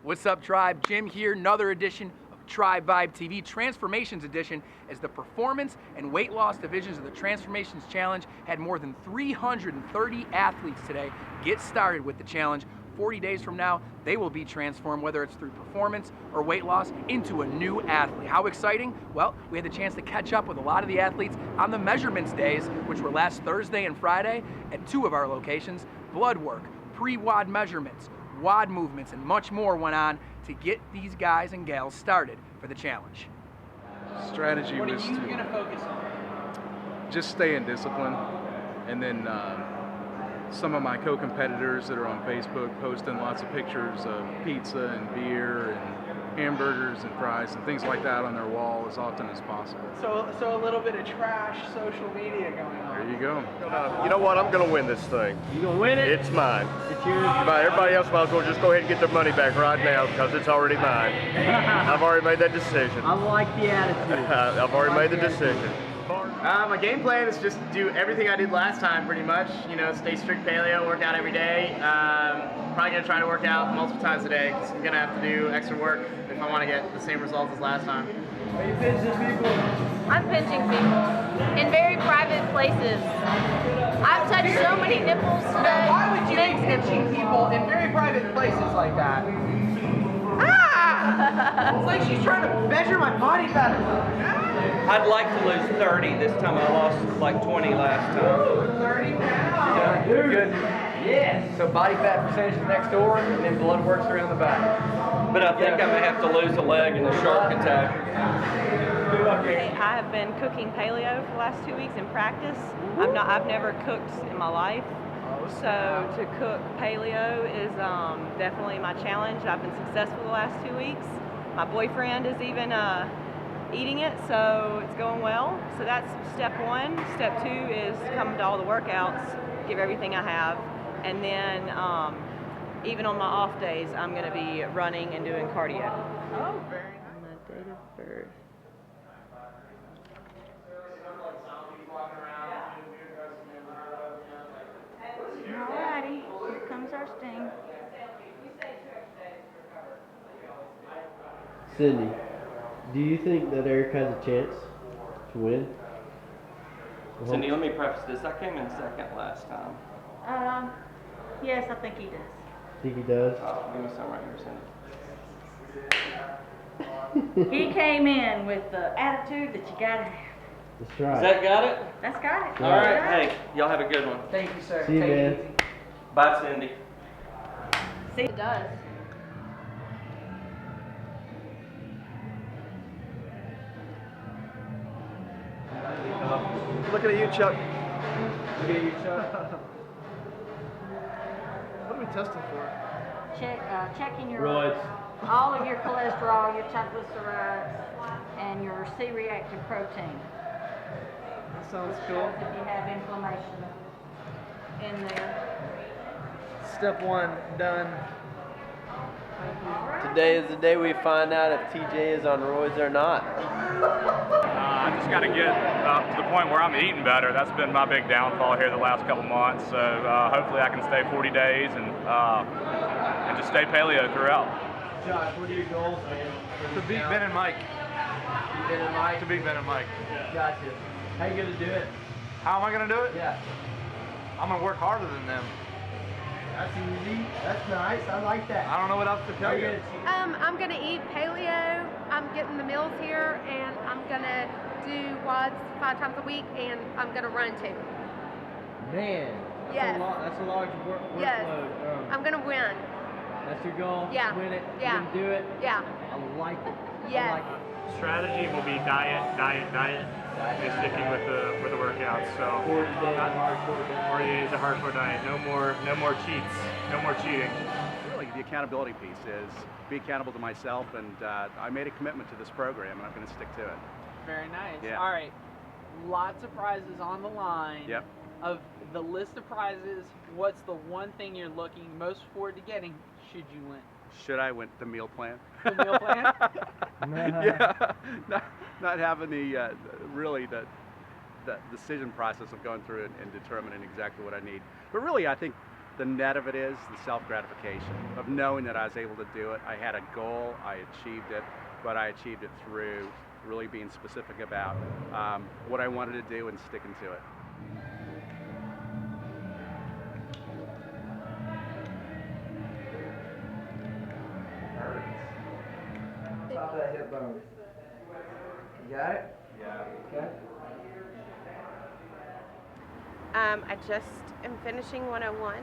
What's up, Tribe? Jim here, another edition of Tribe Vibe TV. Transformations Edition, as the performance and weight loss divisions of the Transformations Challenge had more than 330 athletes today get started with the challenge. 40 days from now, they will be transformed, whether it's through performance or weight loss, into a new athlete. How exciting? Well, we had the chance to catch up with a lot of the athletes on the measurements days, which were last Thursday and Friday at two of our locations. Blood work, pre-WOD measurements, WOD movements, and much more went on to get these guys and gals started for the challenge. Strategy what was are you going to focus on? just stay in discipline, and then some of my co-competitors that are on Facebook posting lots of pictures of pizza and beer and hamburgers and fries and things like that on their wall as often as possible. So a little bit of trash social media going on. There you go. You know what? I'm going to win this thing. You gonna win it? It's mine. It's yours. Everybody else might as well just go ahead and get their money back right now because it's already mine. I've already made that decision. I like the attitude. I've already made the decision. My game plan is just do everything I did last time, pretty much. You know, stay strict paleo, work out every day. Probably gonna try to work out multiple times a day because I'm gonna have to do extra work if I want to get the same results as last time. Are you pinching people? I'm pinching people in very private places. I've touched so many nipples today. Why would you be Men's pinching nipples. people in very private places like that? Ah! It's like she's trying to measure my body fat. I'd like to lose 30 this time. I lost like 20 last time. 30 pounds. Yeah, good. Yes. So body fat percentage is next door, and then blood works around the back. But I think I may have to lose a leg in the shark attack. I have been cooking paleo for the last 2 weeks in practice. I've never cooked in my life. So to cook paleo is definitely my challenge. I've been successful the last 2 weeks. My boyfriend is even eating it, so it's going well. So that's step one. Step two is come to all the workouts, give everything I have, and then even on my off days, I'm going to be running and doing cardio. Oh, very nice. My date of birth. Alrighty, here comes our sting. Cindy, do you think that Eric has a chance to win? Cindy, let me preface this. I came in second last time. Yes, I think he does. Think he does? Give me some right here, Cindy. He came in with the attitude that you gotta have. That's right. Has that got it? That's got it. All right. Hey, y'all have a good one. Thank you, sir. See you, Take man. it easy. Bye, Cindy. See, it does. Looking at you, Chuck. Look at you, Chuck. What are we testing for? Checking your Roids. all of your cholesterol, your triglycerides, and your C-reactive protein. That sounds Which cool. shows if you have inflammation in there. Step one, done. Today is the day we find out if TJ is on roids or not. I just got to get to the point where I'm eating better. That's been my big downfall here the last couple months. So hopefully I can stay 40 days and just stay paleo throughout. Josh, what are your goals, man? To beat Ben and Mike. Ben and Mike? To beat Ben and Mike. Gotcha. How you gonna do it? How am I going to do it? Yeah. I'm going to work harder than them. That's easy. That's nice. I like that. I don't know what else to tell you. I'm going to eat paleo. I'm getting the meals here, and I'm going to do WODs 5 times a week, and I'm going to run too. Man. Yes. That's a large workload. Yes. I'm going to win. That's your goal? Yeah. Win it? Yeah. You can do it? Yeah. I like it. Yes. I like it. Strategy will be diet, and sticking with the workouts. So 40 days of hardcore diet. 40 days of hardcore diet. No more cheats. No more cheating. Really, the accountability piece is be accountable to myself, and I made a commitment to this program, and I'm going to stick to it. Very nice. Yeah. All right. Lots of prizes on the line. Yep. Of the list of prizes, what's the one thing you're looking most forward to getting should you win? Should I win the meal plan? The meal plan? Yeah. Not having the really the decision process of going through it and determining exactly what I need. But really, I think the net of it is the self-gratification of knowing that I was able to do it. I had a goal, I achieved it, but I achieved it through really being specific about what I wanted to do and sticking to it. Top of that hip bone. You got it? Yeah. Okay. I just am finishing 101,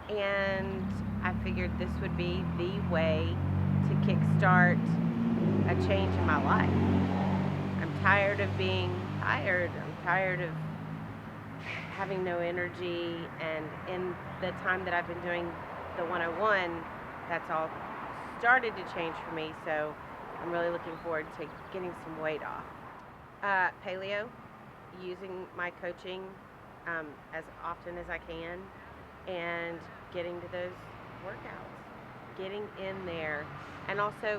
and I figured this would be the way to kickstart a change in my life. I'm tired of being tired. I'm tired of having no energy, and in the time that I've been doing the 101, that's all started to change for me, so I'm really looking forward to getting some weight off. Paleo, using my coaching as often as I can, and getting to those workouts, getting in there, and also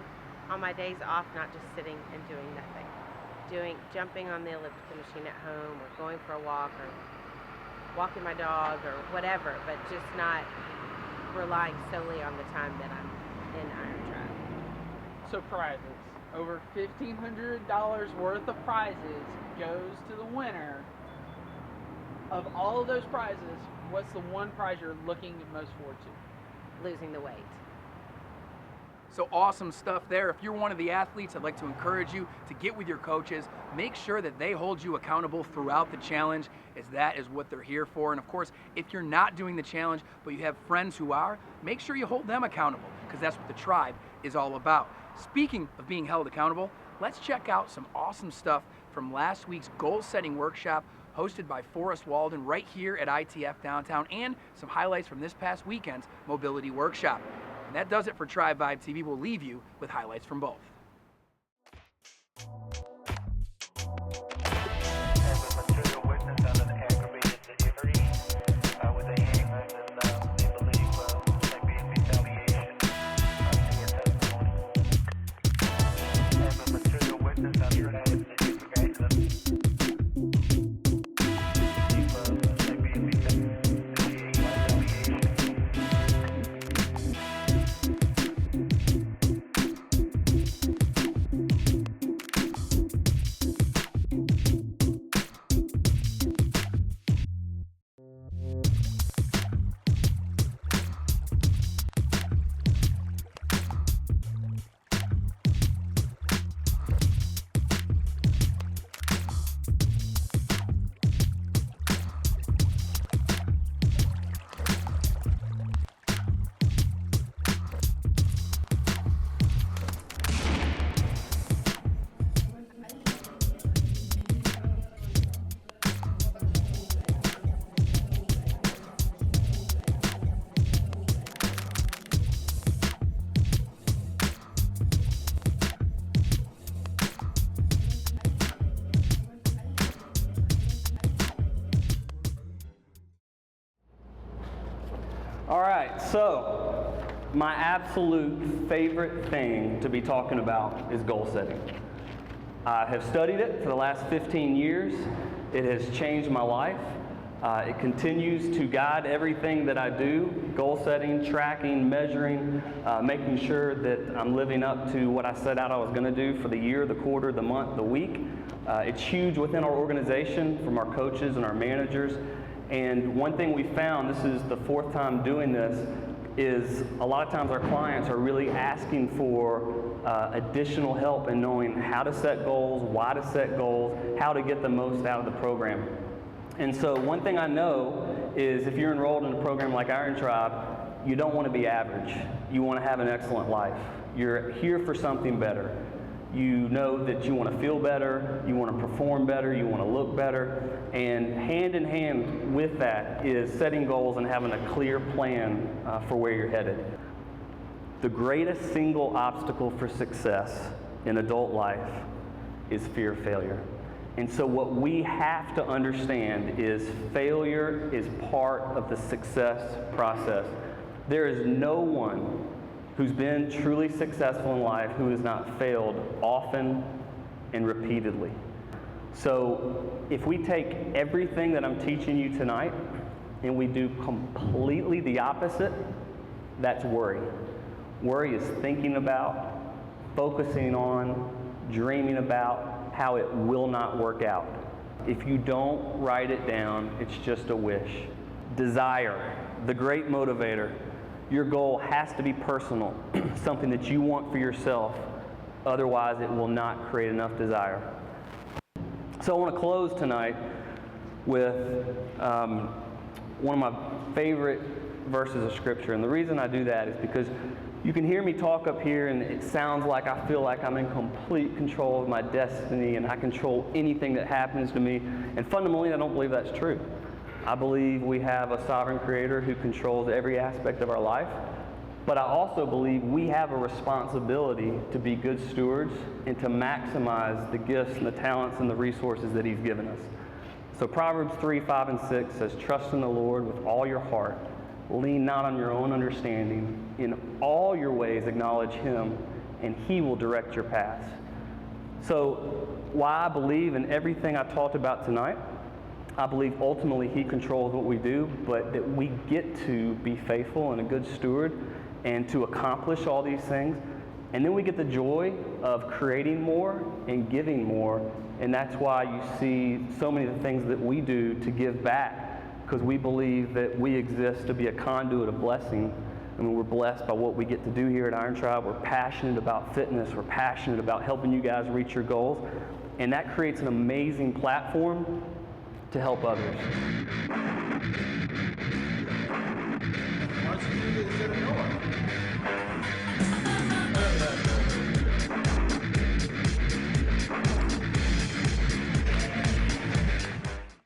on my days off, not just sitting and doing nothing, jumping on the elliptical machine at home, or going for a walk, or walking my dog, or whatever, but just not relying solely on the time that I'm in Iron Tribe. So prizes. Over $1,500 worth of prizes goes to the winner. Of all of those prizes, what's the one prize you're looking most forward to? Losing the weight. So awesome stuff there. If you're one of the athletes, I'd like to encourage you to get with your coaches. Make sure that they hold you accountable throughout the challenge, as that is what they're here for. And of course, if you're not doing the challenge, but you have friends who are, make sure you hold them accountable, because that's what the tribe is all about. Speaking of being held accountable, let's check out some awesome stuff from last week's goal-setting workshop hosted by Forrest Walden right here at ITF downtown, and some highlights from this past weekend's mobility workshop. And that does it for Tribe Vibe TV. We'll leave you with highlights from both. All right, so my absolute favorite thing to be talking about is goal setting. I have studied it for the last 15 years. It has changed my life. It continues to guide everything that I do: goal setting, tracking, measuring, making sure that I'm living up to what I set out I was going to do for the year, the quarter, the month, the week. It's huge within our organization, from our coaches and our managers. And one thing we found, this is the 4th time doing this, is a lot of times our clients are really asking for additional help in knowing how to set goals, why to set goals, how to get the most out of the program. And so one thing I know is if you're enrolled in a program like Iron Tribe, you don't want to be average. You want to have an excellent life. You're here for something better. You know that you want to feel better, you want to perform better, you want to look better, and hand in hand with that is setting goals and having a clear plan for where you're headed. The greatest single obstacle for success in adult life is fear of failure. And so what we have to understand is failure is part of the success process. There is no one who's been truly successful in life who has not failed often and repeatedly. So if we take everything that I'm teaching you tonight and we do completely the opposite, that's worry. Worry is thinking about, focusing on, dreaming about how it will not work out. If you don't write it down, it's just a wish. Desire, the great motivator. Your goal has to be personal, something that you want for yourself. Otherwise, it will not create enough desire. So I want to close tonight with one of my favorite verses of Scripture. And the reason I do that is because you can hear me talk up here and it sounds like I feel like I'm in complete control of my destiny and I control anything that happens to me. And fundamentally, I don't believe that's true. I believe we have a sovereign creator who controls every aspect of our life. But I also believe we have a responsibility to be good stewards and to maximize the gifts and the talents and the resources that he's given us. So Proverbs 3, 5, and 6 says, trust in the Lord with all your heart. Lean not on your own understanding. In all your ways acknowledge him, and he will direct your paths. So why I believe in everything I talked about tonight, I believe ultimately he controls what we do, but that we get to be faithful and a good steward and to accomplish all these things. And then we get the joy of creating more and giving more. And that's why you see so many of the things that we do to give back, because we believe that we exist to be a conduit of blessing. I mean, we're blessed by what we get to do here at Iron Tribe. We're passionate about fitness. We're passionate about helping you guys reach your goals. And that creates an amazing platform to help others. Why don't you do this instead of Noah?